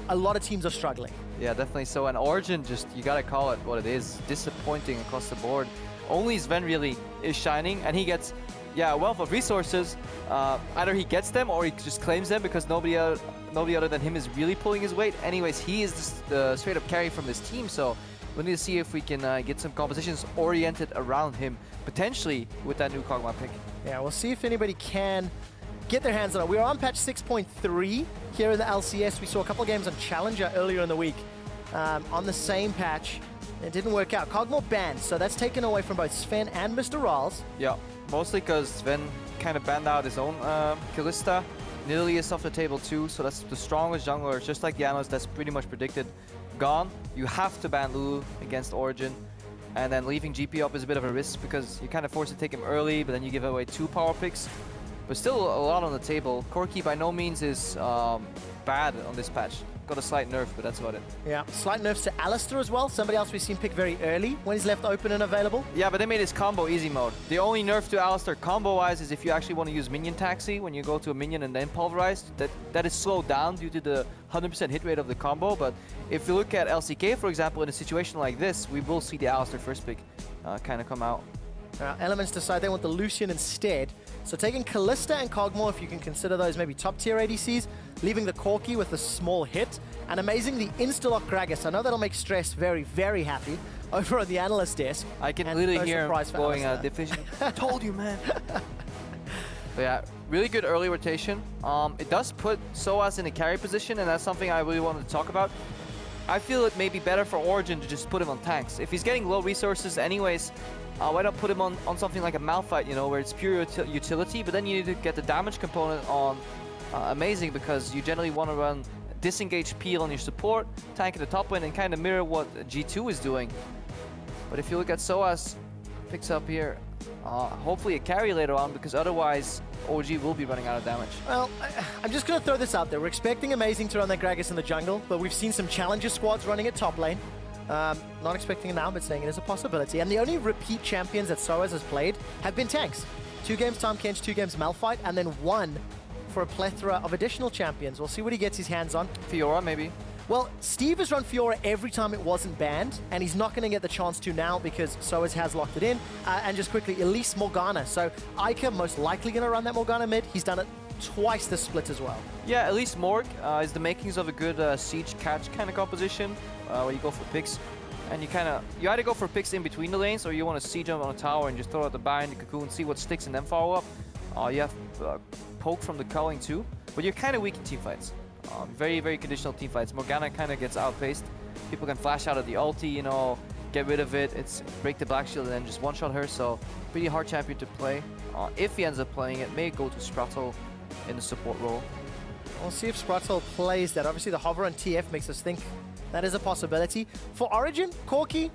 a lot of teams are struggling. Yeah, definitely so. And Origen, just, you gotta call it what it is, disappointing across the board. Only Zven really is shining, and he gets, yeah, a wealth of resources. Either he gets them or he just claims them because nobody other than him is really pulling his weight. Anyways, he is the straight up carry from this team, so we need to see if we can get some compositions oriented around him, potentially with that new Kog'Maw pick. Yeah, we'll see if anybody can get their hands on it. We are on patch 6.3 here in the LCS. We saw a couple of games on Challenger earlier in the week on the same patch. It didn't work out. Kog'Maw banned, so that's taken away from both Zven and MrRallez. Yeah, mostly because Zven kind of banned out his own Alistar. Nilly is off the table too, so that's the strongest jungler, just like Janna's, that's pretty much predicted. Gone. You have to ban Lulu against Origen. And then leaving GP up is a bit of a risk because you're kind of forced to take him early, but then you give away 2 power picks. But still a lot on the table. Corki by no means is bad on this patch. Got a slight nerf, but that's about it. Yeah, slight nerfs to Alistar as well. Somebody else we've seen pick very early when he's left open and available. Yeah, but they made his combo easy mode. The only nerf to Alistar combo-wise is if you actually want to use minion taxi when you go to a minion and then pulverize. That is slowed down due to the 100% hit rate of the combo. But if you look at LCK, for example, in a situation like this, we will see the Alistar first pick kind of come out. Elements decide they want the Lucian instead. So taking Kalista and Kog'Maw, if you can consider those maybe top tier ADCs, leaving the Corki with a small hit, and amazingly insta-lock Gragas. I know that'll make Stress very, very happy over on the analyst desk. I can literally hear him going division. Told you, man. But yeah, really good early rotation. It does put Soaz in a carry position, and that's something I really wanted to talk about. I feel it may be better for Origen to just put him on tanks. If he's getting low resources anyways, why not put him on something like a Malphite, you know, where it's pure utility, but then you need to get the damage component on amazing, because you generally want to run disengage peel on your support, tank at the top lane, and kind of mirror what G2 is doing. But if you look at Soaz, picks up here, hopefully a carry later on, because otherwise OG will be running out of damage. Well, I'm just going to throw this out there. We're expecting Amazing to run their Gragas in the jungle, but we've seen some challenger squads running at top lane. Not expecting it now, but saying it is a possibility. And the only repeat champions that Soaz has played have been tanks. 2 games Tahm Kench, 2 games Malphite, and then 1 for a plethora of additional champions. We'll see what he gets his hands on. Fiora, maybe? Well, Steve has run Fiora every time it wasn't banned, and he's not going to get the chance to now because Soaz has locked it in. And just quickly, Elise Morgana. So Eika most likely going to run that Morgana mid. He's done it twice this split as well. Yeah, at least Morg is the makings of a good siege catch kind of composition, where you go for picks. And you either go for picks in between the lanes, or you want to siege them on a tower and just throw out the Baron, the Cocoon, see what sticks, and then follow up. You have poke from the culling too, but you're kind of weak in teamfights. Very, very conditional teamfights. Morgana kind of gets outpaced. People can flash out of the ulti, you know, get rid of it. It's break the black shield and then just one-shot her, so pretty hard champion to play. If he ends up playing it, may go to Sprattel in the support role. We'll see if Sprattel plays that. Obviously the hover on TF makes us think that is a possibility. For Origen, Corki,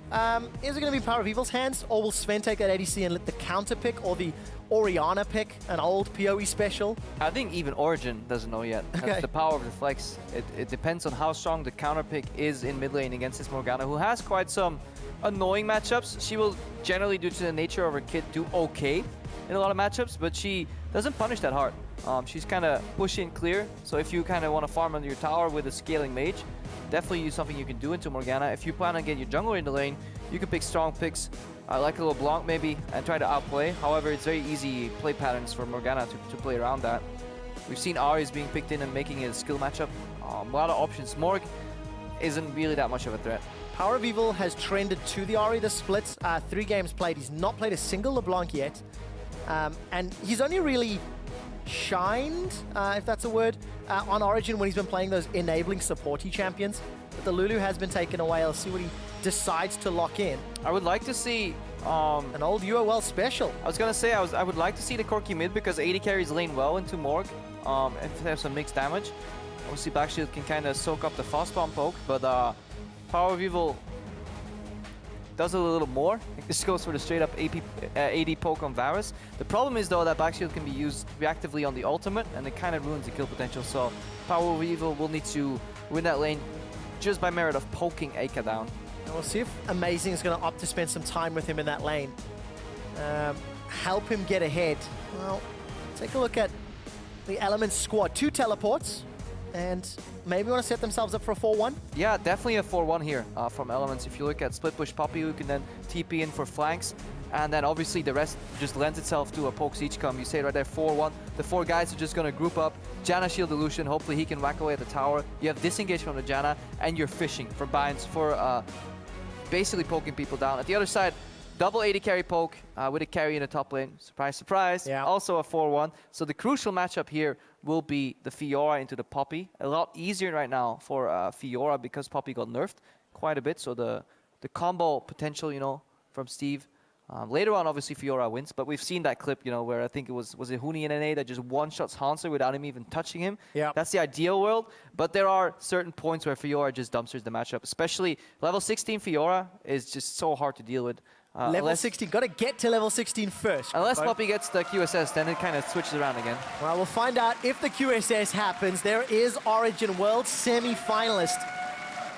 is it going to be PowerOfEvil's hands, or will Zven take that ADC and let the counter pick, or the Oriana pick, an old PoE special? I think even Origen doesn't know yet. Okay. That's the power of the flex. It depends on how strong the counter pick is in mid lane against this Morgana, who has quite some annoying matchups. She will generally, due to the nature of her kit, do okay in a lot of matchups, but she doesn't punish that hard. She's kind of push in clear, so if you kind of want to farm under your tower with a scaling mage, definitely use something you can do into Morgana. If you plan on getting your jungler in the lane, you can pick strong picks, like a little Blanc maybe, and try to outplay. However, it's very easy play patterns for Morgana to play around that. We've seen Aries being picked in and making it a skill matchup. A lot of options. Morg isn't really that much of a threat. PowerOfEvil has trended to the Ahri this split. 3 games played. He's not played a single LeBlanc yet. And he's only really shined, if that's a word, on Origen when he's been playing those enabling supporty champions. But the Lulu has been taken away. I'll see what he decides to lock in. I would like to see an old UOL special. I was gonna say I would like to see the Corki mid, because AD carries lane well into Morg, if they have some mixed damage. Obviously Black Shield can kind of soak up the fast bomb poke, but PowerOfEvil does it a little more. This goes for the straight up AD poke on Varus. The problem is though that Black Shield can be used reactively on the ultimate, and it kind of ruins the kill potential. So PowerOfEvil will need to win that lane just by merit of poking Eika down. And we'll see if Amazing is going to opt to spend some time with him in that lane. Help him get ahead. Well, take a look at the Elements squad. 2 teleports. and maybe want to set themselves up for a 4-1. Yeah, definitely a 4-1 here from Elements. If you look at split push Poppy, who can then TP in for flanks, and then obviously the rest just lends itself to a poke siege come. You say right there, 4-1. The 4 guys are just going to group up. Janna shield the Lucian. Hopefully he can whack away at the tower. You have disengage from the Janna, and you're fishing for binds for basically poking people down. At the other side, double AD carry poke with a carry in the top lane. Surprise, surprise. Yeah. Also a 4-1. So the crucial matchup here will be the Fiora into the Poppy. A lot easier right now for Fiora because Poppy got nerfed quite a bit. So the combo potential, you know, from Steve. Later on, obviously, Fiora wins, but we've seen that clip, you know, where I think it was it Huni in NA that just one-shots Hanser without him even touching him. Yeah. That's the ideal world, but there are certain points where Fiora just dumpsters the matchup, especially level 16 Fiora is just so hard to deal with. Level 16, got to get to level 16 first. Unless Poppy gets the QSS, then it kind of switches around again. Well, we'll find out if the QSS happens. There is Origen World semi-finalist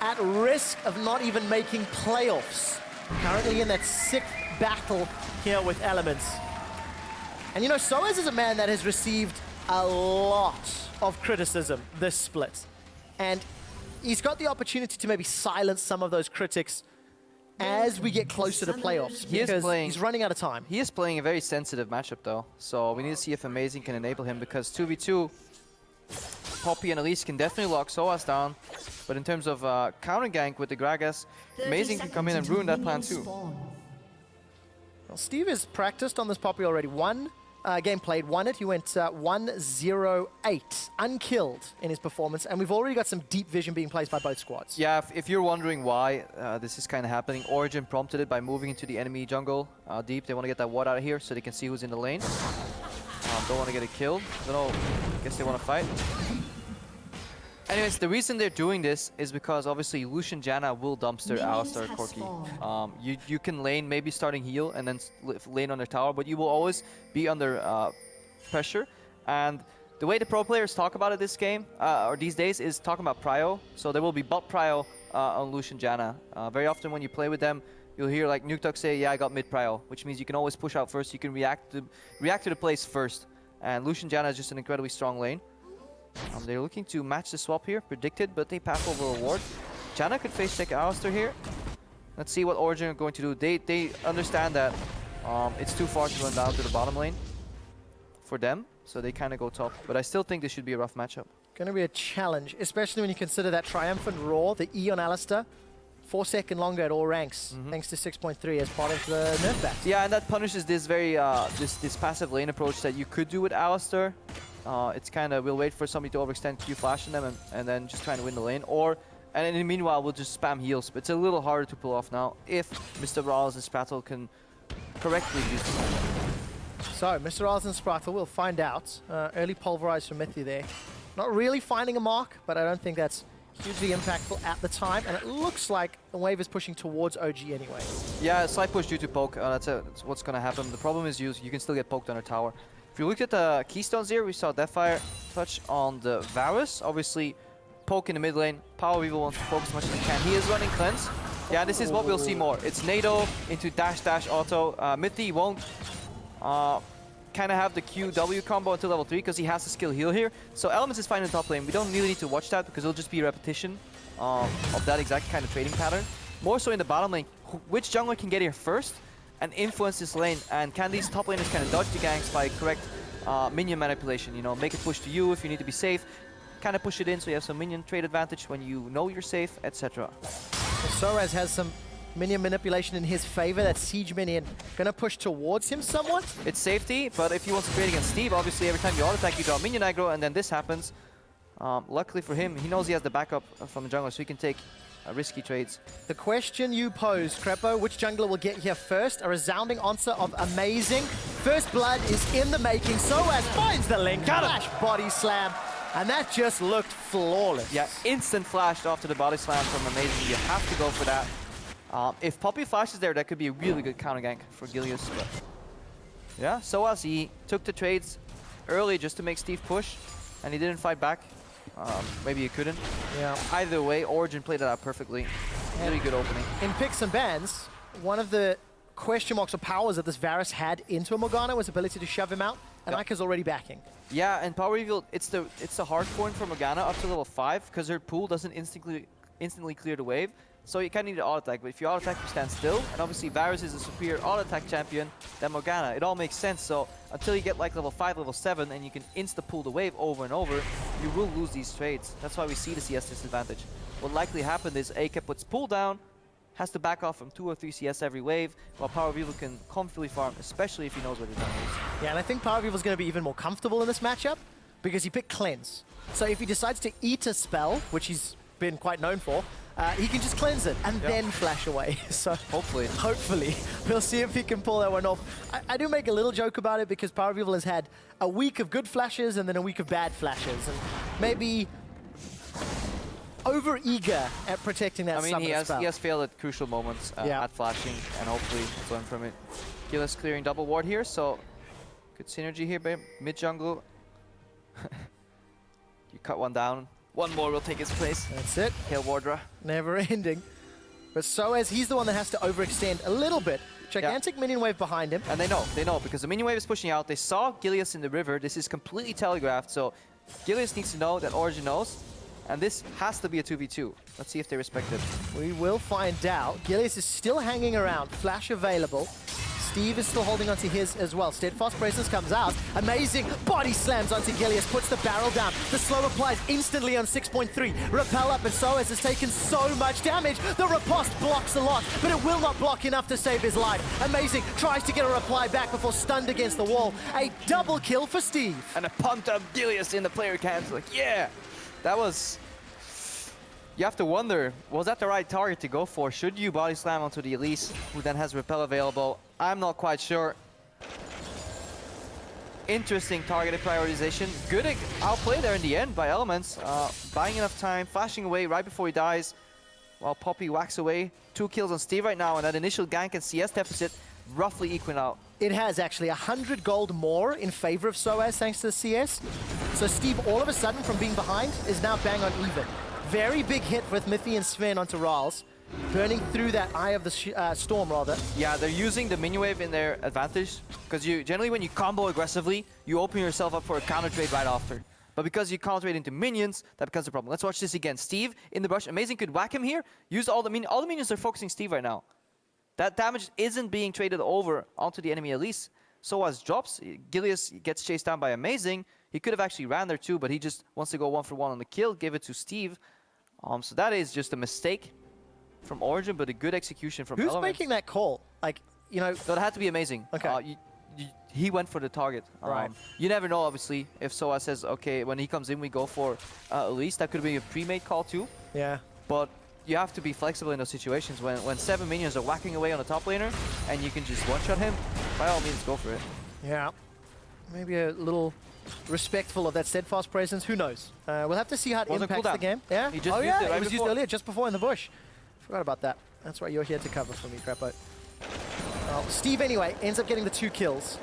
at risk of not even making playoffs. Currently in that 6th battle here with Elements. And you know, Soaz is a man that has received a lot of criticism this split. And he's got the opportunity to maybe silence some of those critics as we get closer to playoffs, because he's running out of time. He is playing a very sensitive matchup though, so we need to see if Amazing can enable him, because 2v2, Poppy and Elise can definitely lock Soaz down, but in terms of counter gank with the Gragas, Amazing can come in and ruin that plan too. Well, Steve has practiced on this Poppy already. One game played, won it. He went 1-0-8, unkilled in his performance, and we've already got some deep vision being placed by both squads. Yeah, if you're wondering why this is kind of happening, Origen prompted it by moving into the enemy jungle deep. They want to get that ward out of here so they can see who's in the lane. Don't want to get it killed. Don't know, I guess they want to fight. Anyways, the reason they're doing this is because obviously Lucian Janna will dumpster Alistar Corki. You can lane, maybe starting heal and then lane on their tower, but you will always be under pressure. And the way the pro players talk about it this game, or these days, is talking about prio. So there will be bot prio on Lucian Janna. Very often when you play with them, you'll hear like Nukeduck say, yeah, I got mid prio, which means you can always push out first. You can react to the plays first. And Lucian Janna is just an incredibly strong lane. They're looking to match the swap here, predicted, but they pass over a ward. Janna could face check Alistar here. Let's see what Origen are going to do. They understand that it's too far to run down to the bottom lane for them, so they kind of go top. But I still think this should be a rough matchup. Going to be a challenge, especially when you consider that triumphant roar, the E on Alistar. 4 seconds longer at all ranks, thanks to 6.3 as part of the nerf batch. Yeah, and that punishes this very this passive lane approach that you could do with Alistar. It's kind of, we'll wait for somebody to overextend Q flash on them and then just trying to win the lane. And in the meanwhile, we'll just spam heals. But it's a little harder to pull off now if MrRallez and Sprattel can correctly use them. So, MrRallez and Sprattel, we'll find out. Early pulverize from Mithy there. Not really finding a mark, but I don't think that's hugely impactful at the time. And it looks like the wave is pushing towards OG anyway. Yeah, slight push due to poke. That's what's going to happen. The problem is you can still get poked on a tower. If you looked at the keystones here, we saw Deathfire touch on the Varus. Obviously, poke in the mid lane. PowerOfEvil wants to poke as much as he can. He is running cleanse. Yeah, this is what we'll see more. It's Nado into dash auto. Mithy won't kind of have the QW combo until level 3 because he has the skill heal here. So Elements is fine in the top lane. We don't really need to watch that because it'll just be a repetition of that exact kind of trading pattern. More so in the bottom lane, which jungler can get here first and influence this lane, and can these top laners kind of dodge the ganks by correct minion manipulation, you know, make it push to you if you need to be safe, kind of push it in so you have some minion trade advantage when you know you're safe, etc. Soaz has some minion manipulation in his favor. That siege minion gonna push towards him somewhat. It's safety, but if he wants to trade against Steve, obviously every time you auto attack you draw minion aggro, and then this happens. Luckily for him, he knows he has the backup from the jungler, so he can take risky trades. The question you pose, Krepo, which jungler will get here first? A resounding answer of Amazing. First blood is in the making. Soaz finds the link. Flash body slam. And that just looked flawless. Yeah, instant flashed after the body slam from Amazing. You have to go for that. If Poppy flashes there, that could be a really good counter gank for Gilius. But yeah, Soaz, he took the trades early just to make Steve push, and he didn't fight back. Maybe he couldn't. Yeah. Either way, Origen played it out perfectly. Really good opening. In picks and bans, one of the question marks or powers that this Varus had into a Morgana was ability to shove him out. and Eika's already backing. Yeah, and PowerOfEvil, it's the hard point for Morgana up to level 5 because her pool doesn't instantly clear the wave. So you kind of need to auto-attack, but if you auto-attack, you stand still. And obviously Varus is a superior auto-attack champion than Morgana. It all makes sense. So until you get like level 5, level 7, and you can insta-pull the wave over and over, you will lose these trades. That's why we see the CS disadvantage. What likely happened is Eika puts pull down, has to back off from 2 or 3 CS every wave, while PowerOfEvil can comfortably farm, especially if he knows where the jungle is. Yeah, and I think PowerOfEvil is going to be even more comfortable in this matchup because he picked Cleanse. So if he decides to eat a spell, which he's been quite known for, he can just cleanse it and then flash away. So hopefully, we'll see if he can pull that one off. I do make a little joke about it because PowerOfEvil has had a week of good flashes and then a week of bad flashes, and maybe over eager at protecting that. I mean, he has failed at crucial moments at flashing, and hopefully learn from it. Gilius clearing double ward here, so good synergy here, babe. Mid jungle. You cut one down. One more will take his place. That's it. Hail Wardra. Never ending. But Soaz, he's the one that has to overextend a little bit. Gigantic minion wave behind him. And they know, because the minion wave is pushing out. They saw Gilius in the river. This is completely telegraphed, so Gilius needs to know that Origen knows. And this has to be a 2v2. Let's see if they respect it. We will find out. Gilius is still hanging around. Flash available. Steve is still holding onto his as well. Steadfast Presence comes out. Amazing body slams onto Gilius. Puts the barrel down. The slow applies instantly on 6.3. Repel up, and Soaz has taken so much damage. The riposte blocks a lot, but it will not block enough to save his life. Amazing. Tries to get a reply back before stunned against the wall. A double kill for Steve. And a pumped up Gilius in the player cams. Like, yeah. That was... You have to wonder, was that the right target to go for? Should you body slam onto the Elise, who then has repel available? I'm not quite sure. Interesting targeted prioritization. Good outplay there in the end by Elements. Buying enough time, flashing away right before he dies, while Poppy whacks away. 2 kills on Steve right now, and that initial gank and CS deficit roughly equal out. It has actually 100 gold more in favor of Soaz thanks to the CS. So Steve, all of a sudden, from being behind, is now bang on even. Very big hit with Mithy and Zven onto MrRallez, burning through that Eye of the Storm, rather. Yeah, they're using the minion wave in their advantage, because generally when you combo aggressively, you open yourself up for a counter trade right after. But because you counter trade into minions, that becomes a problem. Let's watch this again. Steve in the brush, amazing, could whack him here. Use all the minions are focusing Steve right now. That damage isn't being traded over onto the enemy Elise. Soaz drops, Gilius gets chased down by Amazing. He could have actually ran there too, but he just wants to go 1-for-1 on the kill, give it to Steve. So that is just a mistake from Origen, but a good execution from Elements. Who's making that call? Like, you know... That had to be Amazing. Okay. He went for the target. Right. You never know, obviously, if Soaz says, okay, when he comes in, we go for Elise. That could be a pre-made call too. Yeah. But you have to be flexible in those situations. When 7 minions are whacking away on the top laner, and you can just one-shot him, by all means, go for it. Yeah. Maybe a little... respectful of that Steadfast Presence, who knows? We'll have to see how it impacts the game. Yeah? He just used it, right? It was used earlier, just before in the bush. Forgot about that. That's why you're here to cover for me, Krepo. Well, Steve, anyway, ends up getting the 2 kills.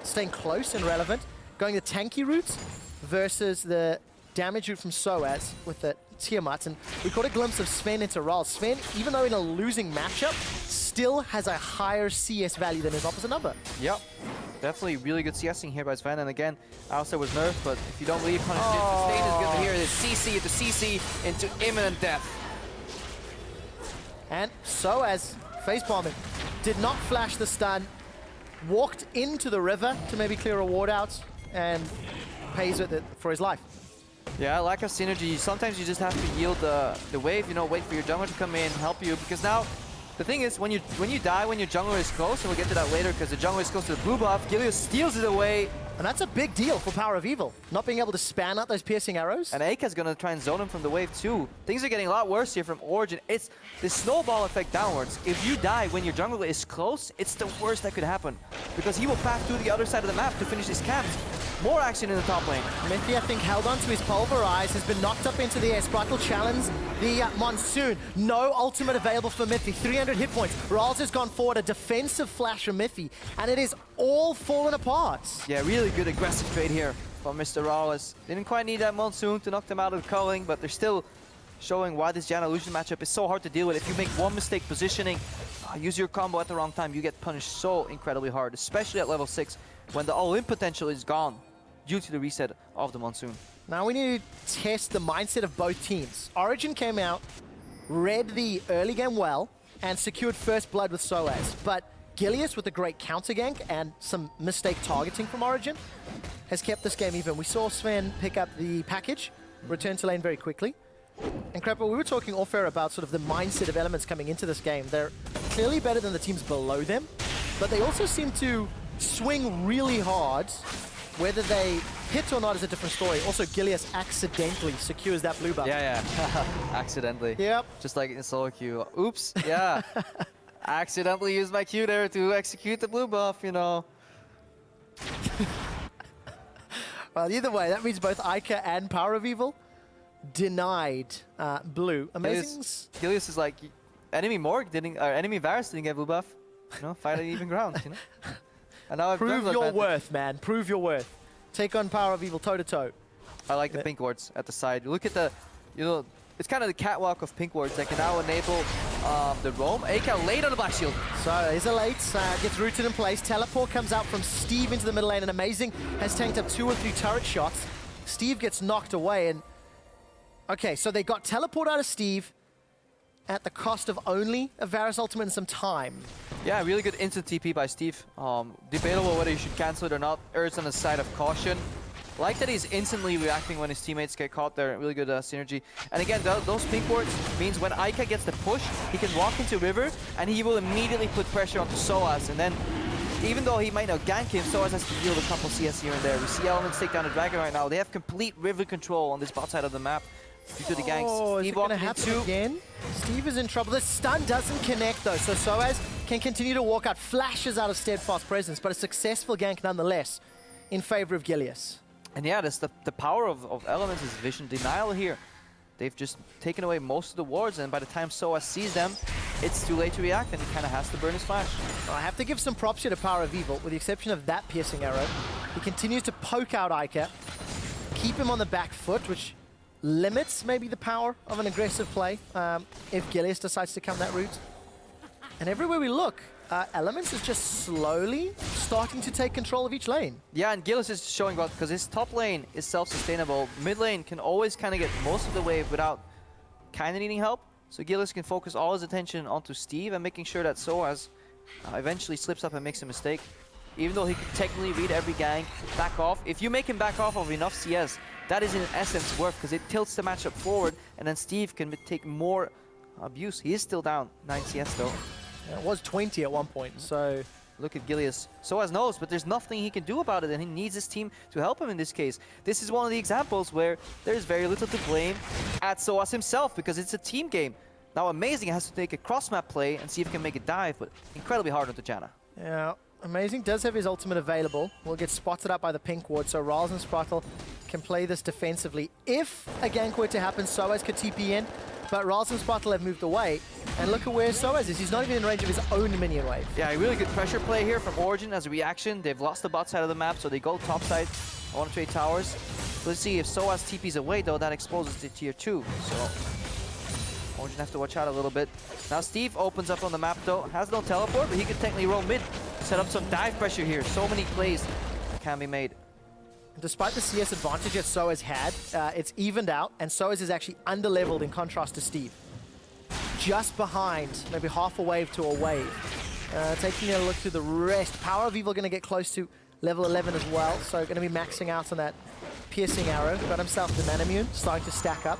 Staying close and relevant. Going the tanky route versus the damage route from Soaz with the Tiamat. And we caught a glimpse of Zven into MrRallez. Zven, even though in a losing matchup, still has a higher CS value than his opposite number. Yep. Definitely really good CSing here by Zven, and again, Alistar was nerfed, but if you don't believe Punishment, sustain is good here. It is CC into CC into imminent death. And Soaz, face-bombing, did not flash the stun, walked into the river to maybe clear a ward out, and pays with it for his life. Yeah, lack of synergy. Sometimes you just have to yield the wave, you know, wait for your jungler to come in, help you, because now the thing is, when you die when your jungler is close, and we'll get to that later because the jungler is close to the blue buff, Gilius steals it away. And that's a big deal for PowerOfEvil, not being able to span out those piercing arrows. And Eika's going to try and zone him from the wave too. Things are getting a lot worse here from Origen. It's the snowball effect downwards. If you die when your jungler is close, it's the worst that could happen. Because he will path to the other side of the map to finish his camps. More action in the top lane. Mithy, I think, held on to his Pulverize, has been knocked up into the air. Sprattel challenge the Monsoon. No ultimate available for Mithy. 300 hit points. MrRallez has gone forward, a defensive flash from Mithy, and it is all fallen apart. Yeah, really good aggressive trade here from MrRallez. Didn't quite need that Monsoon to knock them out of the culling, but they're still showing why this Janna Lucian matchup is so hard to deal with. If you make one mistake positioning, use your combo at the wrong time, you get punished so incredibly hard, especially at level 6 when the all-in potential is gone due to the reset of the Monsoon. Now we need to test the mindset of both teams. Origen came out, read the early game well, and secured first blood with Soaz. But Gilius, with a great counter gank and some mistake targeting from Origen, has kept this game even. We saw Zven pick up the package, return to lane very quickly. And Krepo, we were talking off air about sort of the mindset of elements coming into this game. They're clearly better than the teams below them, but they also seem to swing really hard. Whether they hit or not is a different story. Also, Gilius accidentally secures that blue buff. Yeah. Accidentally. Yep. Just like in solo queue. Oops. Yeah. Accidentally used my Q there to execute the blue buff, you know. Well, either way, that means both Eika and PowerOfEvil denied blue. Amazing. Gilius is like, enemy Morg didn't, or enemy Varus didn't get blue buff. You know, fight at even ground, you know. And now prove your worth, man. Prove your worth. Take on PowerOfEvil toe to toe. I like the pink wards at the side. Look at the, you know, it's kind of the catwalk of pink wards that can now enable the roam. Eika late on the black shield. So he's a late, gets rooted in place. Teleport comes out from Steve into the middle lane, and Amazing has tanked up 2 or 3 turret shots. Steve gets knocked away, and okay, so they got teleport out of Steve at the cost of only a Varus ultimate and some time. Yeah, really good instant TP by Steve. Debatable whether you should cancel it or not. Errs on the side of caution. Like that he's instantly reacting when his teammates get caught there. Really good synergy. And again, those pink wards means when Eika gets the push, he can walk into river and he will immediately put pressure onto Soaz. And then, even though he might not gank him, Soaz has to deal with a couple CS here and there. We see Elements take down the Dragon right now. They have complete river control on this bot side of the map due to the ganks. Oh, is it going to happen again? Steve is in trouble. The stun doesn't connect though, so Soaz can continue to walk out, flashes out of steadfast presence, but a successful gank nonetheless in favor of Gilius. And yeah, that's the power of Elements is vision denial here. They've just taken away most of the wards, and by the time Soaz sees them, it's too late to react, and he kind of has to burn his flash. I have to give some props here to PowerOfEvil, with the exception of that piercing arrow. He continues to poke out Eika, keep him on the back foot, which limits maybe the power of an aggressive play if Gilius decides to come that route. And everywhere we look, Elements is just slowly starting to take control of each lane. Yeah, and Gilius is showing what, because his top lane is self-sustainable. Mid lane can always kind of get most of the wave without kind of needing help. So Gilius can focus all his attention onto Steve and making sure that Soaz eventually slips up and makes a mistake. Even though he could technically read every gank, back off. If you make him back off of enough CS, that is in essence worth, because it tilts the matchup forward, and then Steve can take more abuse. He is still down 9 CS though. Yeah, it was 20 at one point, so... Look at Gilius. Soaz knows, but there's nothing he can do about it, and he needs his team to help him in this case. This is one of the examples where there's very little to blame at Soaz himself, because it's a team game. Now Amazing has to take a cross-map play and see if he can make a dive, but incredibly hard onto Janna. Yeah, Amazing does have his ultimate available. Will get spotted up by the pink ward, so MrRallez and Sprattel can play this defensively. If a gank were to happen, Soaz could TP in, but MrRallez and Sprattel have moved away. And look at where Soaz is. He's not even in range of his own minion wave. Yeah, a really good pressure play here from Origen as a reaction. They've lost the bot side of the map, so they go top side on 1 towers. Let's see if Soaz TP's away, though, that exposes the tier 2. So Origen have to watch out a little bit. Now Steve opens up on the map, though. Has no teleport, but he can technically roam mid. Set up some dive pressure here. So many plays can be made. Despite the CS advantage that Soaz had, it's evened out, and Soaz is actually under-leveled in contrast to Steve. Just behind, maybe half a wave to a wave. Taking a look through the rest. PowerOfEvil going to get close to level 11 as well, so going to be maxing out on that piercing arrow. Got himself the mana immune, starting to stack up.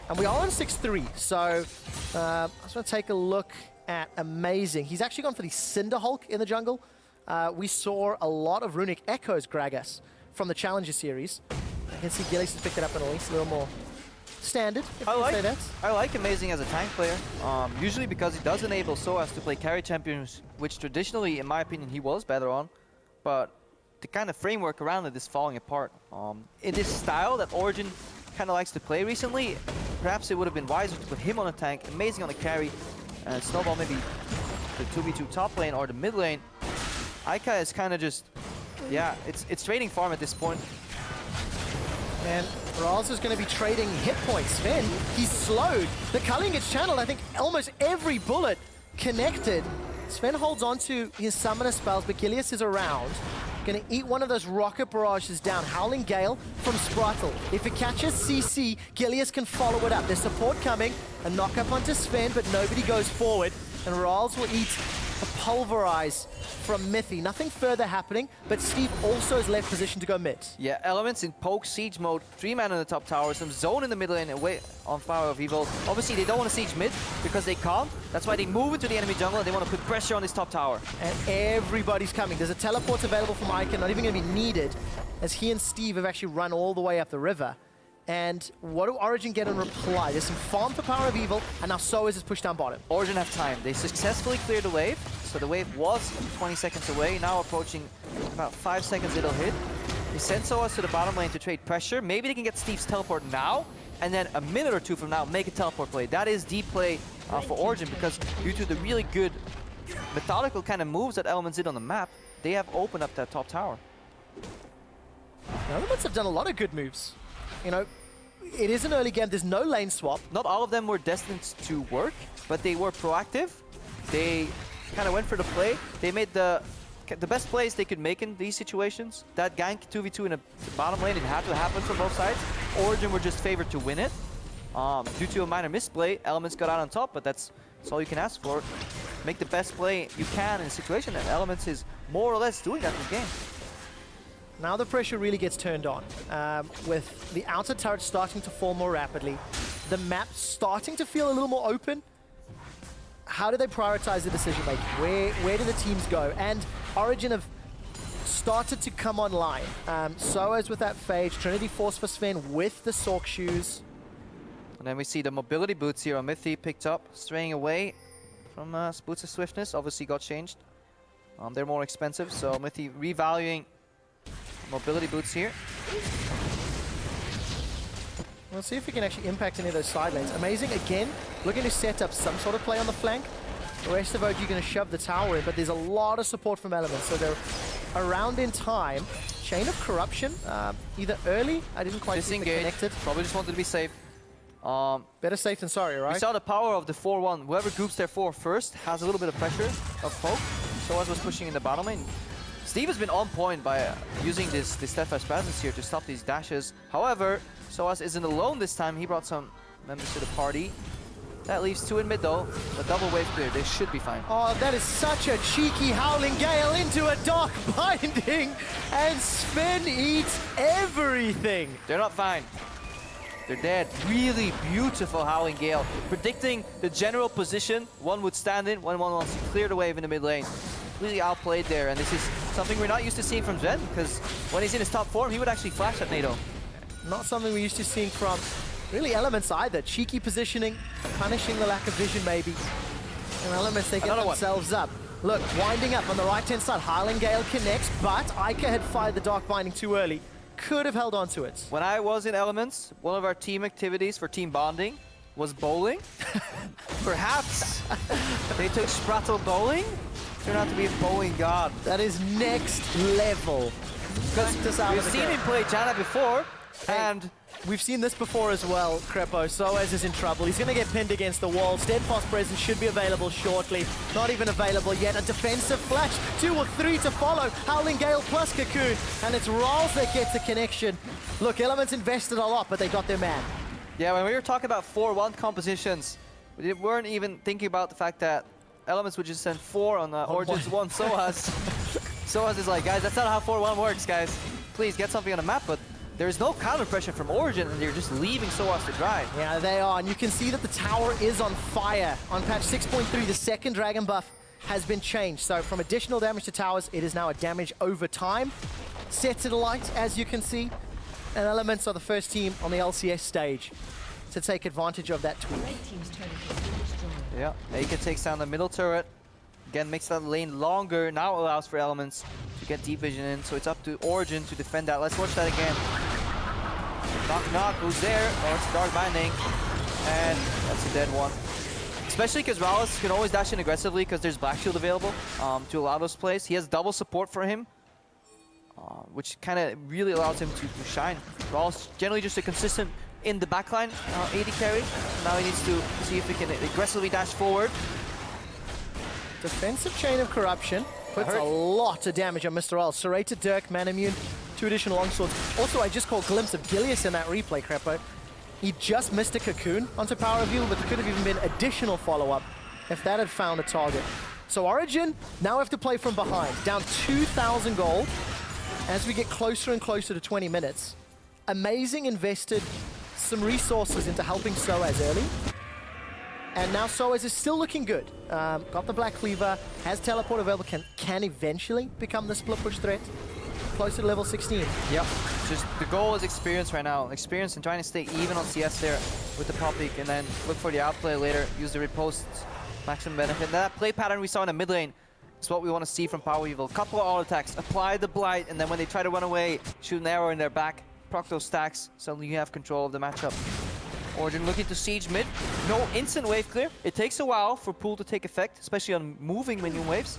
And we are on 6-3, so I just want to take a look at Amazing. He's actually gone for the Cinder Hulk in the jungle. We saw a lot of Runic Echoes Gragas from the Challenger series. You can see Gilius has picked it up in Elise, a little more standard, if you can say that. I like Amazing as a tank player, usually because he does enable Soaz to play carry champions, which traditionally, in my opinion, he was better on, but the kind of framework around it is falling apart. In this style that Origen kind of likes to play recently, perhaps it would have been wiser to put him on a tank, Amazing on a carry, and snowball maybe the 2v2 top lane or the mid lane. Eika is kind of just, yeah, it's trading farm at this point. And MrRallez is going to be trading hit points. Zven, he's slowed. The culling gets channeled. I think almost every bullet connected. Zven holds on to his summoner spells, but Gilius is around. Going to eat one of those rocket barrages down. Howling Gale from Sprattel. If it catches CC, Gilius can follow it up. There's support coming. A knock up onto Zven, but nobody goes forward. And MrRallez will eat a pulverize from Mithy. Nothing further happening, but Steve also is left position to go mid. Yeah, Elements in poke siege mode, 3-man on the top tower, some zone in the middle lane away on PowerOfEvil. Obviously, they don't want to siege mid because they can't. That's why they move into the enemy jungle and they want to put pressure on this top tower. And everybody's coming. There's a teleport available from Eika, not even going to be needed, as he and Steve have actually run all the way up the river. And what do Origen get in reply? There's some farm for PowerOfEvil, and now Soaz is pushed down bottom. Origen have time. They successfully cleared the wave, so the wave was 20 seconds away. Now approaching about 5 seconds it'll hit. They send Soaz to the bottom lane to trade pressure. Maybe they can get Steve's teleport now, and then a minute or two from now make a teleport play. That is deep play for Origen, because due to the really good methodical kind of moves that Elements did on the map, they have opened up that top tower. The Elements have done a lot of good moves. You know, it is an early game. There's no lane swap. Not all of them were destined to work, but they were proactive. They kind of went for the play. They made the best plays they could make in these situations. That gank 2v2 in the bottom lane, it had to happen from both sides. Origen were just favored to win it. Due to a minor misplay, Elements got out on top, but that's all you can ask for. Make the best play you can in a situation, and Elements is more or less doing that in this game. Now the pressure really gets turned on, with the outer turret starting to fall more rapidly, the map starting to feel a little more open. How do they prioritize the decision making? Where do the teams go? And Origen have started to come online. Soaz with that Phage, Trinity Force for Zven with the Sork shoes. And then we see the mobility boots here on Mithy picked up, straying away from Boots of Swiftness. Obviously got changed. They're more expensive, so Mithy revaluing mobility boots here. We'll see if we can actually impact any of those side lanes. Amazing, again, looking to set up some sort of play on the flank. The rest of OG going to shove the tower in, but there's a lot of support from Elements, so they're around in time. Chain of Corruption, either early, I didn't quite see it connected. Probably just wanted to be safe. Better safe than sorry, right? We saw the power of the 4-1. Whoever groups their 4 first has a little bit of pressure of poke. Soaz was pushing in the bottom lane. Steve has been on point by using this steadfast presence here to stop these dashes. However, Soaz isn't alone this time. He brought some members to the party. That leaves 2 in mid though. The double wave clear. They should be fine. Oh, that is such a cheeky Howling Gale into a Dark Binding, and Zven eats everything. They're not fine. They're dead. Really beautiful Howling Gale. Predicting the general position one would stand in when one wants to clear the wave in the mid lane. Really outplayed there, and this is something we're not used to seeing from Zven, because when he's in his top form, he would actually flash at NATO. Not something we're used to seeing from really Elements either. Cheeky positioning, punishing the lack of vision maybe. And Elements, they get themselves up. Look, winding up on the right-hand side. Howling Gale connects, but Eika had fired the Dark Binding too early. Could have held on to it. When I was in Elements, one of our team activities for team bonding was bowling. Perhaps they took Sprattel bowling. Turned out to be a bowling god. That is next level. Because we've seen him play Janna before, and we've seen this before as well, Krepo. Soaz is in trouble. He's going to get pinned against the wall. Steadfast presence should be available shortly. Not even available yet. A defensive flash. 2 or 3 to follow. Howling Gale plus Cocoon. And it's MrRallez that gets the connection. Look, Elements invested a lot, but they got their man. Yeah, when we were talking about 4-1 compositions, we weren't even thinking about the fact that Elements would just send 4 on Origen's 1 Soaz. Soaz is like, guys, that's not how 4-1 works, guys. Please get something on the map, but there's no counter pressure from Origen, and they're just leaving Soaz to dry. Yeah, they are, and you can see that the tower is on fire. On patch 6.3, the second dragon buff has been changed. So from additional damage to towers, it is now a damage over time. Set to the light, as you can see, and Elements are the first team on the LCS stage to take advantage of that tweak. Yeah, Eika takes down the middle turret. Again, makes that lane longer. Now allows for Elements to get deep vision in. So it's up to Origen to defend that. Let's watch that again. Knock, knock. Who's there? Oh, it's Dark Binding. And that's a dead one. Especially because MrRallez can always dash in aggressively because there's Black Shield available to allow those plays. He has double support for him. which kind of really allows him to shine. Rallez generally just a consistent in the backline AD carry. Now he needs to see if he can aggressively dash forward. Defensive chain of corruption puts a lot of damage on MrRallez. Serrated Dirk, man immune, 2 additional longswords. Also, I just caught a glimpse of Gilius in that replay, Krepo. He just missed a cocoon onto PowerOfEvil, but there could have even been additional follow-up if that had found a target. So Origen now have to play from behind, down 2,000 gold as we get closer and closer to 20 minutes. Amazing invested some resources into helping Soaz early. And now Soaz is still looking good. Got the Black Cleaver, has teleport available, can eventually become the split push threat. Closer to level 16. Yep. Just the goal is experience right now. Experience and trying to stay even on CS there with the pop peak and then look for the outplay later. Use the riposte, maximum benefit. And that play pattern we saw in the mid lane is what we want to see from PowerOfEvil. Couple of auto attacks, apply the blight, and then when they try to run away, shoot an arrow in their back, proc those stacks, suddenly you have control of the matchup. Origen looking to siege mid. No instant wave clear. It takes a while for pool to take effect, especially on moving minion waves.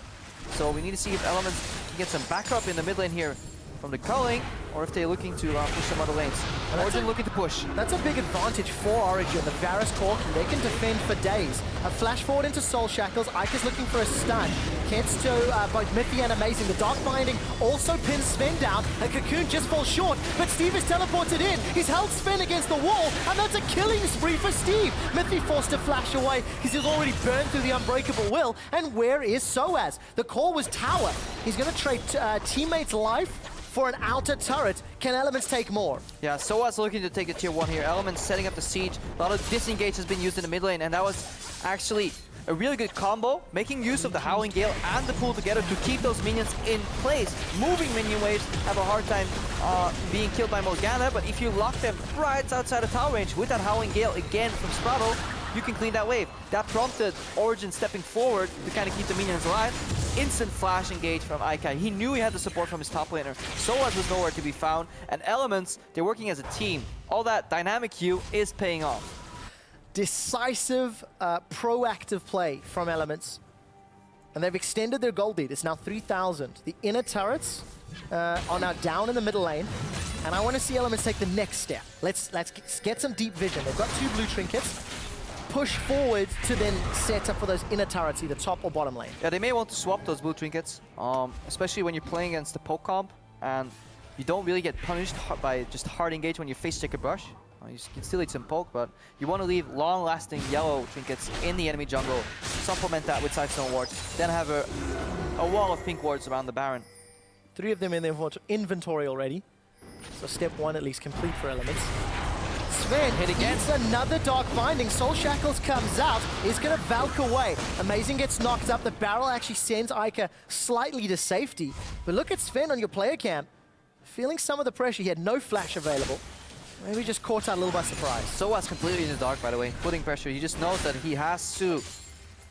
So we need to see if Elements can get some backup in the mid lane here from the culling, or if they're looking to push some other lanes. Origen looking to push. That's a big advantage for Origen. The Varus Corki, they can defend for days. A flash forward into Soul Shackles. Eika's looking for a stun. Gets to both Mithy and Amazing. The Dark Binding also pins Zven down. A Cocoon just falls short, but Steve is teleported in. He's held Zven against the wall, and that's a killing spree for Steve. Mithy forced to flash away because he's already burned through the Unbreakable Will. And where is Soaz? The call was tower. He's going to trade teammates' life for an outer turret. Can Elements take more? Yeah, Soaz looking to take a tier 1 here. Elements setting up the siege. A lot of disengage has been used in the mid lane, and that was actually a really good combo, making use of the Howling Gale and the pool together to keep those minions in place. Moving minion waves have a hard time being killed by Morgana, but if you lock them right outside of tower range with that Howling Gale again from Sprattel, you can clean that wave. That prompted Origen stepping forward to kind of keep the minions alive. Instant flash engage from Eika. He knew he had the support from his top laner. Soaz was nowhere to be found. And Elements, they're working as a team. All that dynamic hue is paying off. Decisive, proactive play from Elements. And they've extended their gold lead. It's now 3,000. The inner turrets are now down in the middle lane. And I want to see Elements take the next step. Let's get some deep vision. They've got 2 blue trinkets. Push forward to then set up for those inner turrets, either top or bottom lane. Yeah, they may want to swap those blue trinkets, especially when you're playing against the poke comp, and you don't really get punished by just hard engage when you face check a brush. You can still eat some poke, but you want to leave long-lasting yellow trinkets in the enemy jungle, supplement that with Sidestone wards, then have a wall of pink wards around the Baron. 3 of them in the inventory already, so step 1 at least complete for Elements. Zven hit again. It's another Dark Binding. Soul Shackles comes out. He's going to Valk away. Amazing gets knocked up. The barrel actually sends Eika slightly to safety. But look at Zven on your player cam. Feeling some of the pressure. He had no flash available. Maybe just caught out a little by surprise. Soaz completely in the dark, by the way. Putting pressure. He just knows that he has to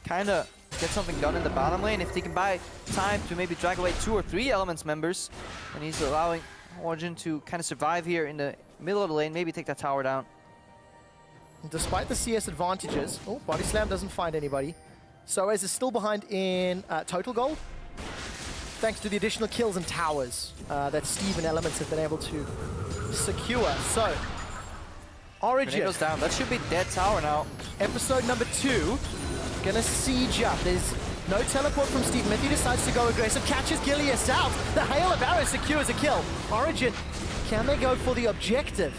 kind of get something done in the bottom lane. If he can buy time to maybe drag away 2 or 3 Elements members, and he's allowing Origen to kind of survive here in the middle of the lane, maybe take that tower down. Despite the CS advantages, Body Slam doesn't find anybody. Soaz is still behind in total gold, thanks to the additional kills and towers that Steve and Elements have been able to secure. So, Origen goes down. That should be dead tower now. Episode number 2, gonna siege up. There's no teleport from Steve. Mithy decides to go aggressive, catches Gilius out. The Hail of Arrows secures a kill. Origen, can they go for the objective?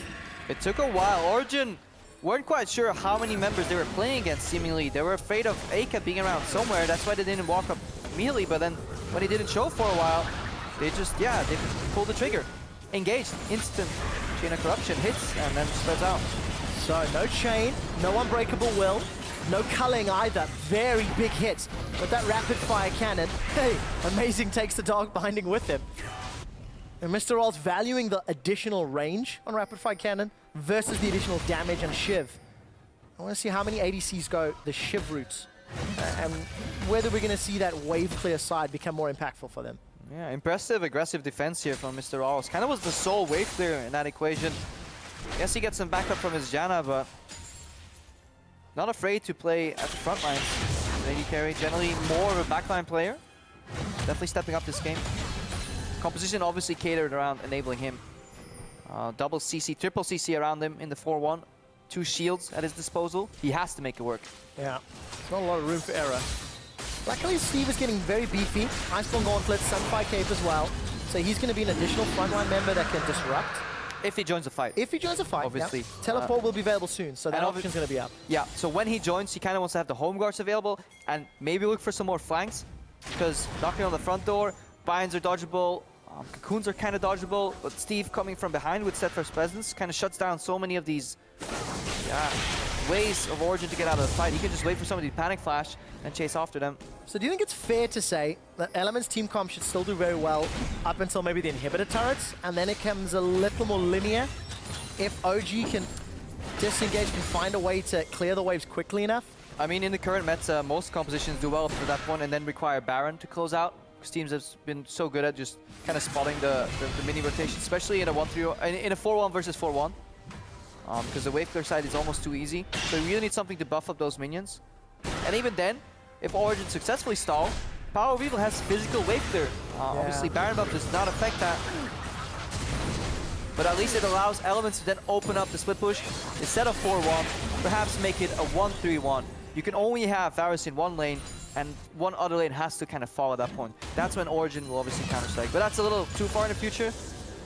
It took a while. Origen weren't quite sure how many members they were playing against, seemingly. They were afraid of Eika being around somewhere. That's why they didn't walk up immediately. But then when he didn't show for a while, they just, they pulled the trigger. Engaged. Instant chain of corruption hits and then spreads out. So no chain, no Unbreakable Will, no culling either. Very big hits. But that rapid fire cannon, hey, Amazing takes the Dark Binding with him. And MrRallez valuing the additional range on rapid fire cannon versus the additional damage and Shiv. I want to see how many ADCs go the Shiv routes and whether we're going to see that wave clear side become more impactful for them. Yeah, impressive aggressive defense here from MrRallez. Kind of was the sole wave clear in that equation. Yes, he gets some backup from his Janna, but not afraid to play at the front line. AD carry, generally more of a backline player. Definitely stepping up this game. Composition obviously catered around enabling him. Double CC, triple CC around him in the 4-1. 2 shields at his disposal. He has to make it work. Yeah, there's not a lot of room for error. Luckily, Steve is getting very beefy. Iceborne Gauntlet, Senpai Cape as well. So he's going to be an additional frontline member that can disrupt. If he joins the fight. If he joins the fight, obviously. Yeah. Teleport will be available soon, so that option's going to be up. Yeah, so when he joins, he kind of wants to have the home guards available and maybe look for some more flanks, because knocking on the front door, binds are dodgeable, cocoons are kind of dodgeable, but Steve coming from behind with steadfast presence kind of shuts down so many of these ways of Origen to get out of the fight. He can just wait for somebody to panic flash and chase after them. So do you think it's fair to say that Element's team comp should still do very well up until maybe the inhibitor turrets, and then it comes a little more linear if OG can disengage, can find a way to clear the waves quickly enough? I mean, in the current meta, most compositions do well up to that point and then require Baron to close out, because teams have been so good at just kind of spotting the mini rotation, especially in a 1-3 in a 4-1 versus 4-1. Because the wave clear side is almost too easy. So you really need something to buff up those minions. And even then, if Origen successfully stall, PowerOfEvil has physical wave clear. Obviously, Baron buff does not affect that. But at least it allows Elements to then open up the split push. Instead of 4-1, perhaps make it a 1-3-1. You can only have Varus in one lane, and one other lane has to kind of fall at that point. That's when Origen will obviously counter-strike. But that's a little too far in the future.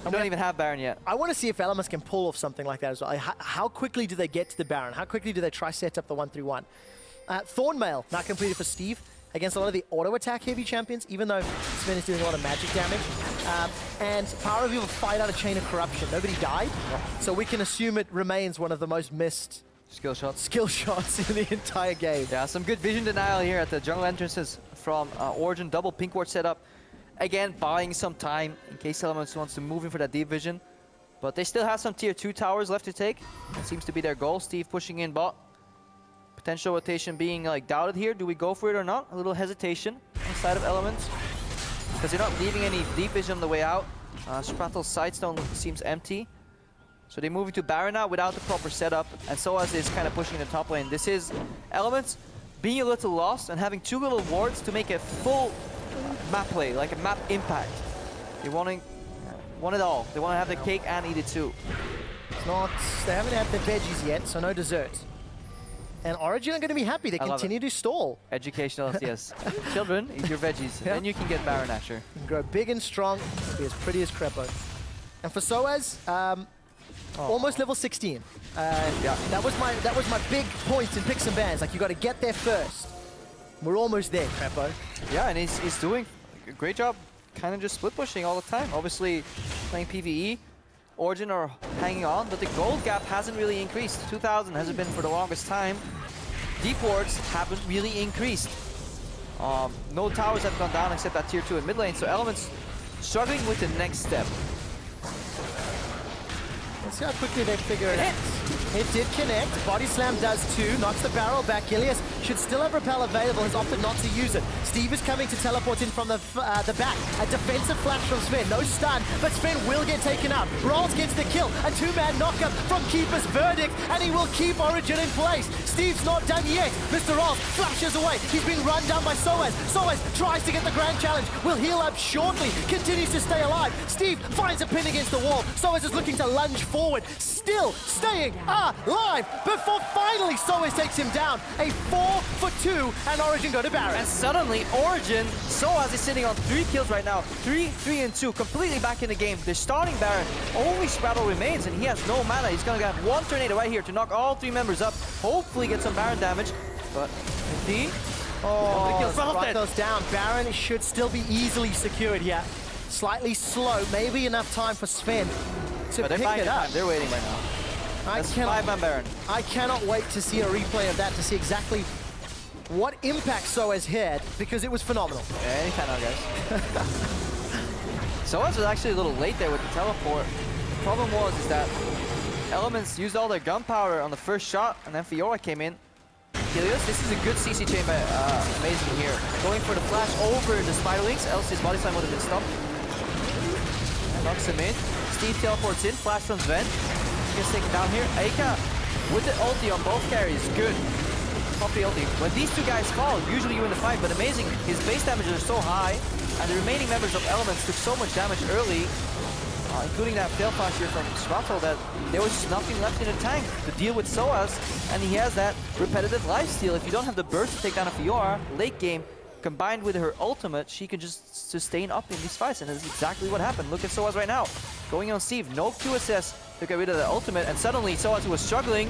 We don't even have Baron yet. I want to see if Elements can pull off something like that as well. How quickly do they get to the Baron? How quickly do they try set up the 1-3-1? Thornmail now completed for Steve against a lot of the auto-attack heavy champions, even though Zven is doing a lot of magic damage. And PowerOfEvil fight out a chain of corruption. Nobody died, so we can assume it remains one of the most missed skill shots in the entire game. Yeah, some good vision denial here at the jungle entrances from Origen. Double pink ward setup. Again, buying some time in case Elements wants to move in for that deep vision. But they still have some tier 2 towers left to take. That seems to be their goal. Steve pushing in bot. Potential rotation being like doubted here. Do we go for it or not? A little hesitation on the side of Elements, because they're not leaving any deep vision on the way out. Sprattel's sidestone seems empty. So they move into Baron now without the proper setup. And Soaz is kind of pushing the top lane. This is Elements being a little lost and having 2 little wards to make a full map play, like a map impact. They want it all. They want to have the cake and eat it too. They haven't had the veggies yet, so no dessert. And Origen are going to be happy. They continue to stall. Educational LCS. Children, eat your veggies. Then you can get Baron Asher. You can grow big and strong, be as pretty as Krepo. And for Soaz, almost level 16. That was my big point in picks and bans. Like, you got to get there first. We're almost there, Krepo. Yeah, and he's doing a great job kind of just split pushing all the time. Obviously, playing PvE. Origen are hanging on, but the gold gap hasn't really increased. 2,000 hasn't been for the longest time. Deep wards haven't really increased. No towers have gone down except that tier 2 in mid lane, so Elements struggling with the next step. Let's see how quickly they figure it out. It did connect. Body slam does too. Knocks the barrel back. Gilius should still have repel available. Has opted not to use it. Steve is coming to teleport in from the back. A defensive flash from Zven. No stun, but Zven will get taken out. MrRallez gets the kill. A 2-man knockup from Keeper's Verdict, and he will keep Origen in place. Steve's not done yet. MrRallez flashes away. He's being run down by Soaz. Soaz tries to get the grand challenge. Will heal up shortly. Continues to stay alive. Steve finds a pin against the wall. Soaz is looking to lunge forward. Still staying alive before finally Soaz takes him down. A 4-for-2, and Origen go to Baron. And suddenly Origen, Soaz is sitting on 3 kills right now. 3, 3, and 2, completely back in the game. They're starting Baron. Only Sprattel remains, and he has no mana. He's gonna get 1 tornado right here to knock all 3 members up. Hopefully get some Baron damage. But Mithy, Sprattel's down. Baron should still be easily secured here. Slightly slow, maybe enough time for Zven to pick it up. They're waiting right now. That's 5-man Baron. I cannot wait to see a replay of that to see exactly what impact Soaz had, because it was phenomenal. Yeah, anytime now, guys. Soaz was actually a little late there with the teleport. The problem was that Elements used all their gunpowder on the first shot, and then Fiora came in. Gilius, this is a good CC chain by Amazing here. Going for the flash over the Spiderlings, else his body slam would have been stopped. And knocks him in. Steve teleports in, flash from Zven. Gets taken down here. Eika with the ulti on both carries. Good. Poppy ulti. When these two guys fall, usually you win the fight, but amazing, his base damages are so high, and the remaining members of Elements took so much damage early, including that fail flash here from Sprattel, that there was just nothing left in the tank to deal with Soaz, and he has that repetitive lifesteal. If you don't have the burst to take down a Fiora, late game, combined with her ultimate, she can just sustain up in these fights, and that's exactly what happened. Look at Soaz right now. Going on Steve, no Q assist to get rid of the ultimate, and suddenly Soaz, who was struggling,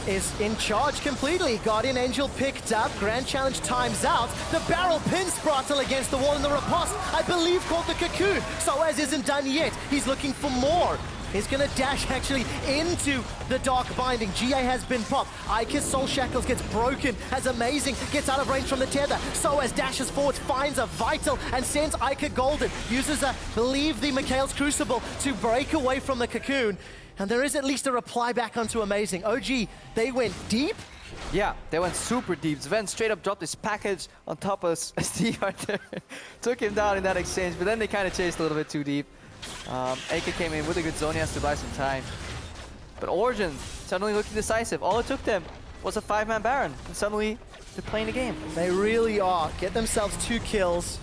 is in charge completely. Guardian Angel picked up. Grand Challenge times out. The barrel pins Sprattel against the wall in the riposte, I believe called the Cocoon. Soaz isn't done yet. He's looking for more. He's gonna dash actually into the Dark Binding. GA has been popped. Eika's Soul Shackles gets broken as Amazing gets out of range from the tether. Soaz dashes forward, finds a Vital and sends Eika golden. Uses a, believe the Mikhail's Crucible to break away from the Cocoon. And there is at least a reply back onto Amazing. OG, they went deep. Yeah, they went super deep. Zven straight up dropped his package on top of Steve right there. Took him down in that exchange, but then they kind of chased a little bit too deep. Eika came in with a good zone, he has to buy some time. But Origen suddenly looking decisive. All it took them was a 5-man Baron, and suddenly they're playing the game. They really are. Get themselves 2 kills.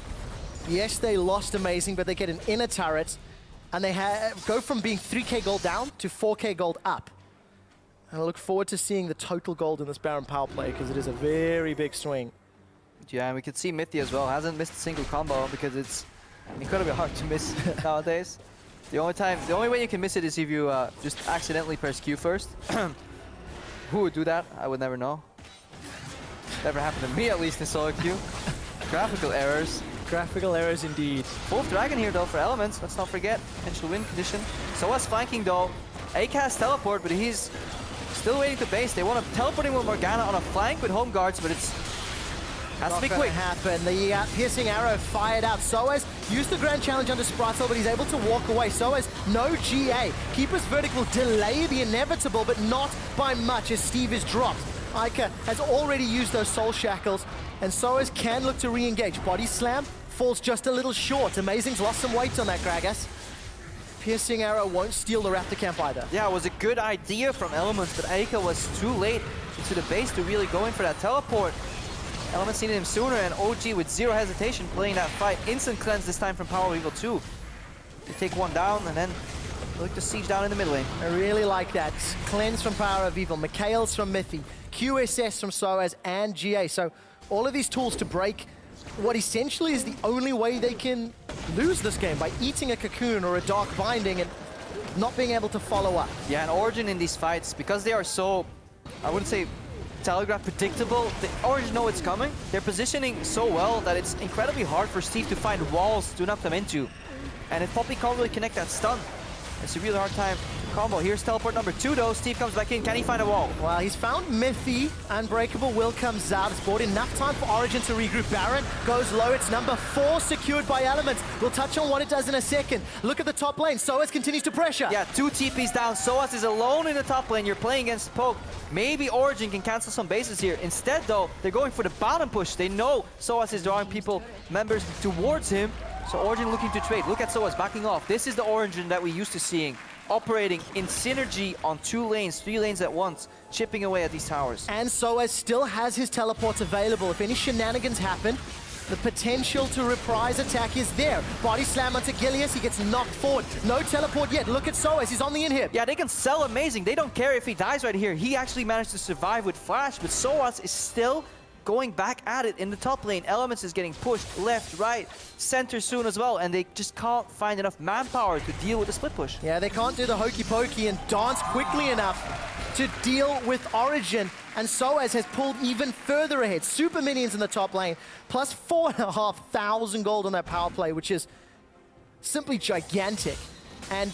Yes, they lost Amazing, but they get an inner turret. And they go from being 3k gold down to 4k gold up. And I look forward to seeing the total gold in this Baron power play, because it is a very big swing. Yeah, and we can see Mithy as well. Hasn't missed a single combo because it's incredibly hard to miss nowadays. The only way you can miss it is if you just accidentally press Q first. Who would do that? I would never know. Never happened to me, at least, in solo queue. Graphical errors. Graphical errors indeed. 4th dragon here though for Elements, let's not forget. Potential win condition. Soaz flanking though. Eika has teleport, but he's still waiting to base. They want to teleport him with Morgana on a flank with home guards, but it's has to be quick. Happen. The piercing arrow fired out. Soaz used the Grand Challenge under Sprattel, but he's able to walk away. Soaz, no GA. Keeper's Vertical delay the inevitable, but not by much as Steve is dropped. Eika has already used those Soul Shackles, and Soaz can look to re-engage. Body Slam falls just a little short. Amazing's lost some weight on that Gragas. Piercing arrow won't steal the Raptor camp either. Yeah, it was a good idea from Elements, but Eika was too late into the base to really go in for that teleport. Elements needed him sooner, and OG with zero hesitation playing that fight. Instant cleanse this time from PowerOfEvil 2. They take one down and then look to siege down in the mid lane. I really like that. Cleanse from PowerOfEvil, Mikhail's from Mithy, QSS from Soaz, and GA. So all of these tools to break what essentially is the only way they can lose this game, by eating a Cocoon or a Dark Binding and not being able to follow up. Yeah, and Origen in these fights, because they are so, I wouldn't say telegraph predictable, they already know it's coming. They're positioning so well that it's incredibly hard for Steve to find walls to knock them into. And if Poppy can't really connect that stun, it's a really hard time to combo. Here's teleport number 2 though. Steve comes back in. Can he find a wall? Well, he's found Mithy. Unbreakable will comes out. It's bought enough time for Origen to regroup. Baron goes low. It's number 4 secured by Elements. We'll touch on what it does in a second. Look at the top lane. Soaz continues to pressure. Yeah, 2 TPs down. Soaz is alone in the top lane. You're playing against Poke. Maybe Origen can cancel some bases here. Instead though, they're going for the bottom push. They know Soaz is drawing members towards him. So Origen looking to trade. Look at Soaz backing off. This is the Origen that we used to seeing, operating in synergy on 2 lanes, 3 lanes at once, chipping away at these towers. And Soaz still has his teleports available. If any shenanigans happen, the potential to reprise attack is there. Body slam onto Gilius, he gets knocked forward. No teleport yet. Look at Soaz, he's on the inhib. Yeah, they can sell Amazing. They don't care if he dies right here. He actually managed to survive with Flash, but Soaz is still going back at it in the top lane. Elements is getting pushed left, right, center soon as well, and they just can't find enough manpower to deal with the split push. Yeah, they can't do the hokey pokey and dance quickly enough to deal with Origen, and Soaz has pulled even further ahead. Super minions in the top lane, plus 4,500 gold on that power play, which is simply gigantic. And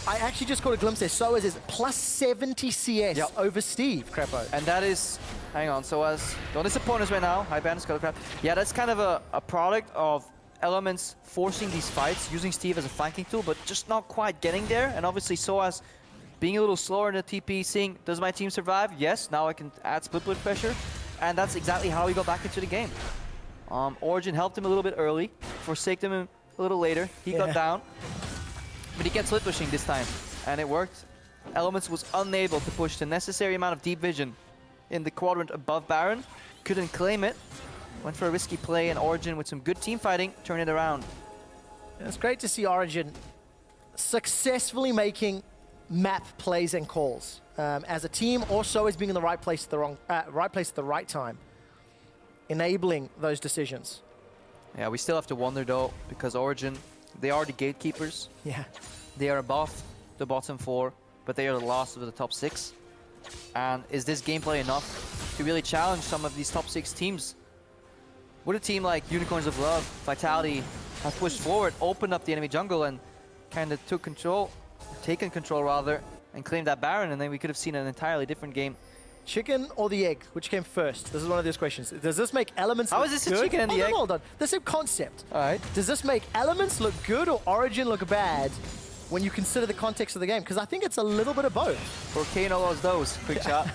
I actually just caught a glimpse there. Soaz is plus 70 CS over Steve, Krepo. And that is, hang on, Soaz, don't disappoint us right now. High ban, Scuttlecraft. Yeah, that's kind of a product of Elements forcing these fights, using Steve as a flanking tool, but just not quite getting there. And obviously Soaz being a little slower in the TP, seeing, does my team survive? Yes, now I can add split push pressure. And that's exactly how he got back into the game. Origen helped him a little bit early, forsaked him a little later. He got down. But he kept split pushing this time, and it worked. Elements was unable to push the necessary amount of deep vision in the quadrant above Baron. Couldn't claim it. Went for a risky play, and Origen with some good team fighting turned it around. It's great to see Origen successfully making map plays and calls as a team, also as being in the right place at the right time, enabling those decisions. Yeah, we still have to wonder though, because Origen, they are the gatekeepers. Yeah. They are above the bottom 4, but they are the last of the top 6. And is this gameplay enough to really challenge some of these top 6 teams? Would a team like Unicorns of Love, Vitality, have pushed forward, opened up the enemy jungle, and kind of taken control rather, and claimed that Baron, and then we could have seen an entirely different game. Chicken or the egg? Which came first? This is one of those questions. Does this make Elements How look is this good? a chicken and the egg? Hold on. The same concept. All right. Does this make Elements look good or Origen look bad when you consider the context of the game? Because I think it's a little bit of both. For Kano's those, QuickShot.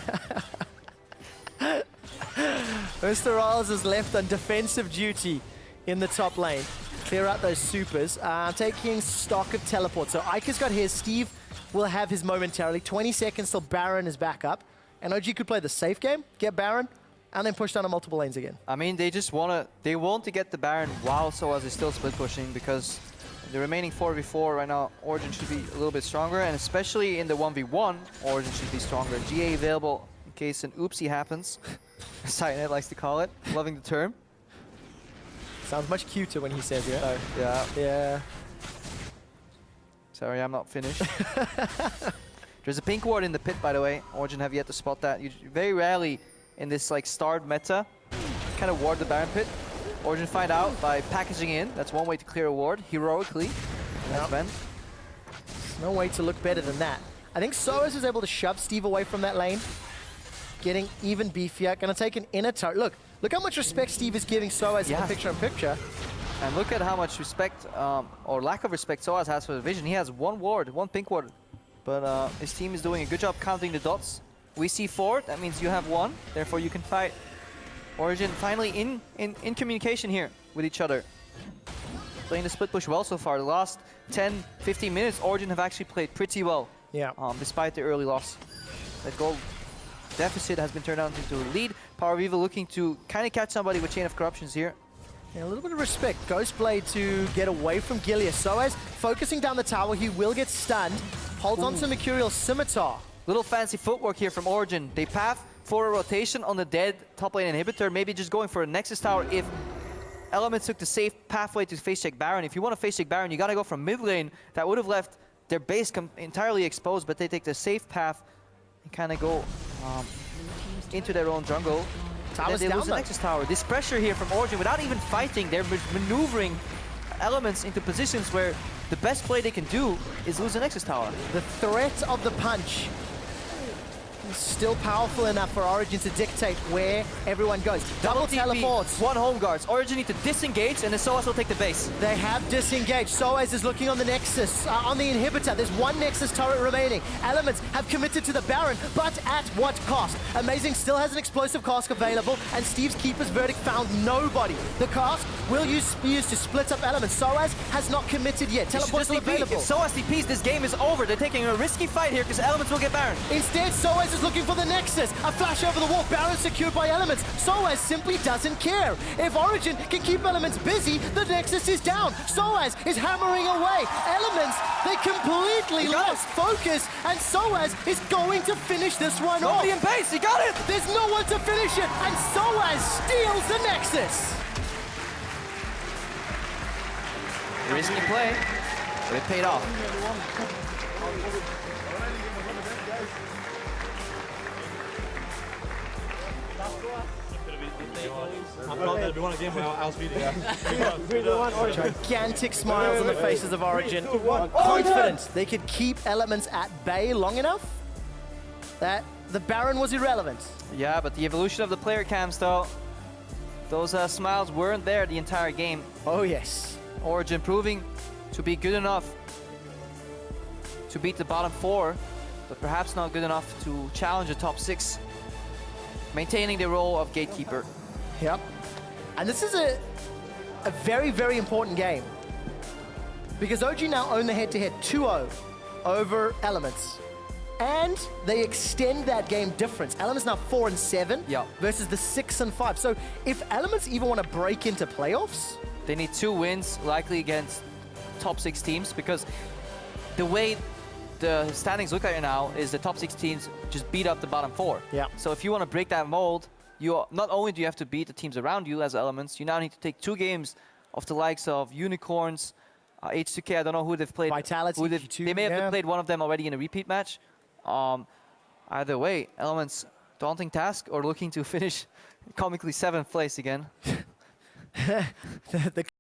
MrRallez is left on defensive duty in the top lane. Clear out those supers. Taking stock of teleport. So Eika's got his. Steve will have his momentarily. 20 seconds till Baron is back up. And OG could play the safe game, get Baron, and then push down to multiple lanes again. I mean, they just want to get the Baron while Soaz is still split pushing, because the remaining 4v4 right now, Origen should be a little bit stronger, and especially in the 1v1, Origen should be stronger. GA available in case an oopsie happens. Sightnet likes to call it, loving the term. Sounds much cuter when he says it. So, yeah. Yeah. Sorry, I'm not finished. There's a pink ward in the pit, by the way. Origen have yet to spot that. You very rarely in this like starred meta kind of ward the Baron pit. Origen find out by packaging in. That's one way to clear a ward heroically. That's Zven. There's no way to look better than that. I think Soaz is able to shove Steve away from that lane, getting even beefier. Gonna take an inner turret. Look how much respect Steve is giving Soaz in the picture-in-picture. And look at how much respect, or lack of respect, Soaz has for the vision. He has one ward, one pink ward. But his team is doing a good job counting the dots. We see 4, that means you have 1, therefore you can fight. Origen finally in communication here with each other. Playing the split push well so far. The last 10, 15 minutes, Origen have actually played pretty well. Yeah. Despite the early loss. That goal deficit has been turned out into a lead. PowerOfEvil looking to kind of catch somebody with Chain of Corruptions here. Yeah, a little bit of respect. Ghostblade to get away from Gilius. Soaz focusing down the tower. He will get stunned. Holds on to Mercurial Scimitar. Little fancy footwork here from Origen. They path for a rotation on the dead top lane inhibitor. Maybe just going for a Nexus Tower if Elements took the safe pathway to face check Baron. If you want to face check Baron, you got to go from mid lane. That would have left their base entirely exposed, but they take the safe path and kind of go into their own jungle. Towers they down lose the Nexus Tower. This pressure here from Origen without even fighting, they're maneuvering Elements into positions where the best play they can do is lose the Nexus Tower. The threat of the punch is still powerful enough for Origen to dictate where everyone goes. Double teleports. 1 home guards. Origen need to disengage, and then Soaz will take the base. They have disengaged. Soaz is looking on the Nexus, on the inhibitor. There's 1 Nexus turret remaining. Elements have committed to the Baron, but at what cost? Amazing still has an explosive cask available, and Steve's Keeper's Verdict found nobody. The cask will be used to split up Elements. Soaz has not committed yet. Teleport still available. If Soaz TPs, this game is over. They're taking a risky fight here because Elements will get Baron. Instead, Soaz is looking for the Nexus. A flash over the wall. Baron secured by Elements. Soaz simply doesn't care. If Origen can keep Elements busy, the Nexus is down. Soaz is hammering away. Elements, they completely lost focus, and Soaz is going to finish this one off. Nobody in base, he got it! There's no one to finish it, and Soaz steals the Nexus. Risky play, but it paid off. Gigantic smiles on the faces of Origen. Confident they could keep Elements at bay long enough that the Baron was irrelevant. Yeah, but the evolution of the player cams though, those smiles weren't there the entire game. Oh yes. Origen proving to be good enough to beat the bottom 4, but perhaps not good enough to challenge the top 6. Maintaining the role of gatekeeper. Yep. And this is a very, very important game. Because OG now own the head-to-head 2-0 over Elements. and they extend that game difference. Element's now 4 and 7 versus the 6 and 5. So if Elements even want to break into playoffs, they need 2 wins, likely against top 6 teams, because the way the standings look right now is the top 6 teams just beat up the bottom 4. Yeah. So if you want to break that mold, not only do you have to beat the teams around you as Elements, you now need to take 2 games of the likes of Unicorns, H2K, I don't know who they've played. Vitality, they may have played one of them already in a repeat match. Either way, Elements, daunting task, or looking to finish comically 7th place again. the